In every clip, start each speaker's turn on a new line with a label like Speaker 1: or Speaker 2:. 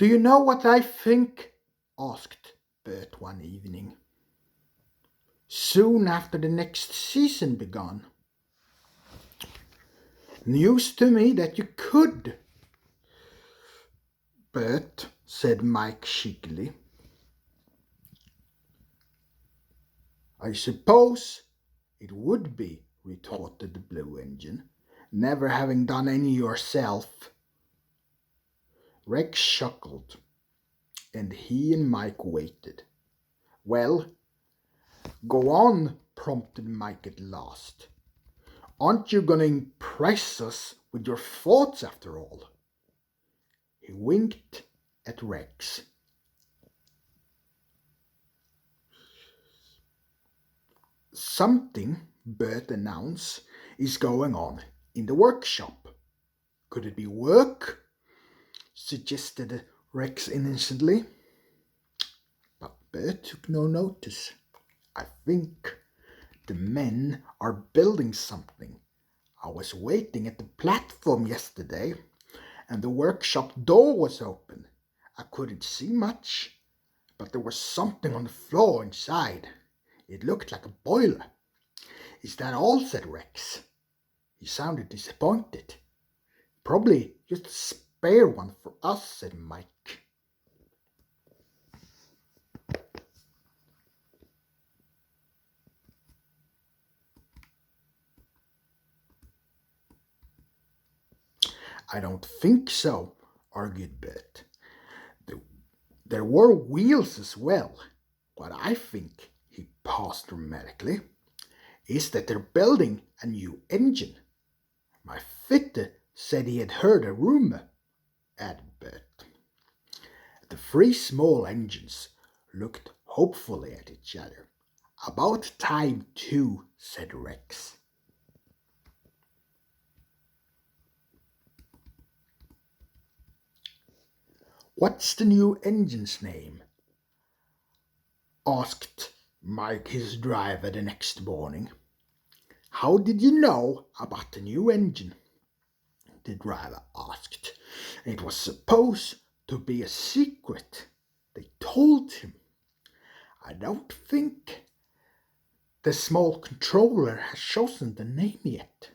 Speaker 1: Do you know what I think? Asked Bert one evening, soon after the next season began. News to me that you could, Bert, said Mike cheekily. I suppose it would be, retorted the Blue Engine, never having done any yourself. Rex chuckled, and he and Mike waited. Well, go on, prompted Mike at last. Aren't you going to impress us with your thoughts after all? He winked at Rex. Something, Bert announced, is going on in the workshop. Could it be work? Suggested Rex innocently. But Bert took no notice. I think the men are building something. I was waiting at the platform yesterday, and the workshop door was open. I couldn't see much, but there was something on the floor inside. It looked like a boiler. Is that all? Said Rex. He sounded disappointed. Probably just a spare one for us, said Mike. I don't think so, argued Bert. There were wheels as well. What I think, he paused dramatically, is that they're building a new engine. My fitter said he had heard a rumor, added Bert. The three small engines looked hopefully at each other. About time too, said Rex. What's the new engine's name? Asked Mike his driver the next morning. How did you know about the new engine? The driver asked. It was supposed to be a secret. They told him. I don't think the small controller has chosen the name yet,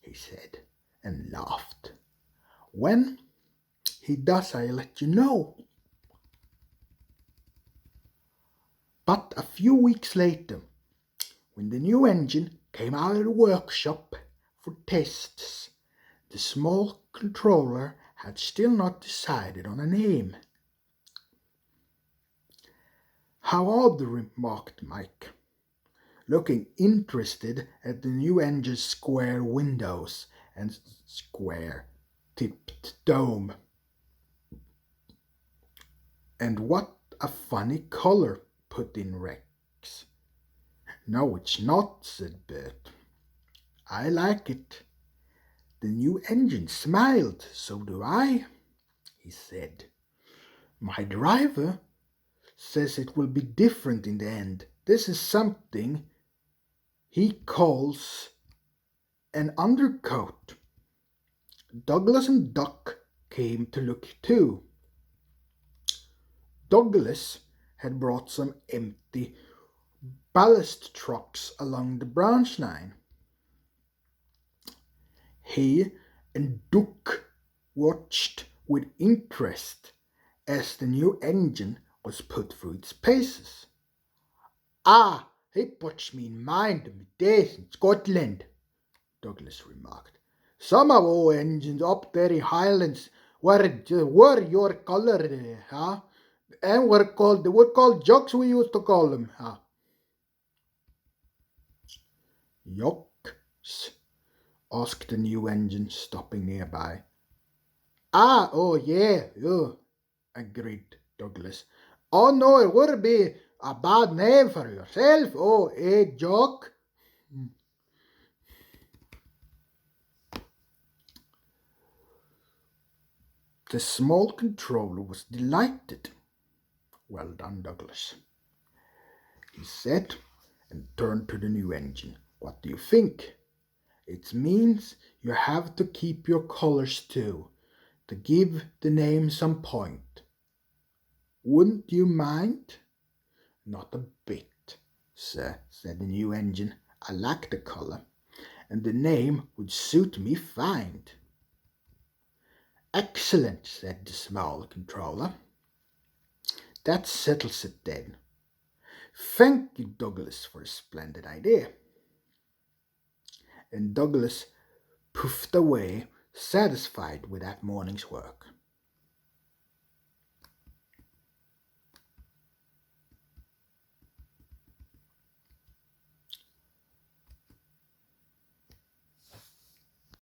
Speaker 1: he said, and laughed. When he does, I'll let you know. But a few weeks later, when the new engine came out of the workshop for tests, the small controller had still not decided on a name. How odd, remarked Mike, looking interested at the new engine's square windows and square-tipped dome. And what a funny color, put in Rex. No, it's not, said Bert. I like it. The new engine smiled. So do I, he said. My driver says it will be different in the end. This is something he calls an undercoat. Douglas and Duck came to look too. Douglas had brought some empty ballast trucks along the branch line. He and Duck watched with interest as the new engine was put through its paces. Ah, he puts me in mind of the days in Scotland, Douglas remarked. Some of our engines up there in Highlands were your colour, huh? And were called jocks, we used to call them, huh? Jocks? Asked the new engine, stopping nearby. Oh yeah, agreed Douglas. Oh no, it would be a bad name for yourself. Oh, Jock? The small controller was delighted. Well done, Douglas, he said, and turned to the new engine. What do you think? It means you have to keep your colors too, to give the name some point. Wouldn't you mind? Not a bit, sir, said the new engine. I like the color, and the name would suit me fine. Excellent, said the small controller. That settles it then. Thank you, Douglas, for a splendid idea. And Douglas puffed away, satisfied with that morning's work.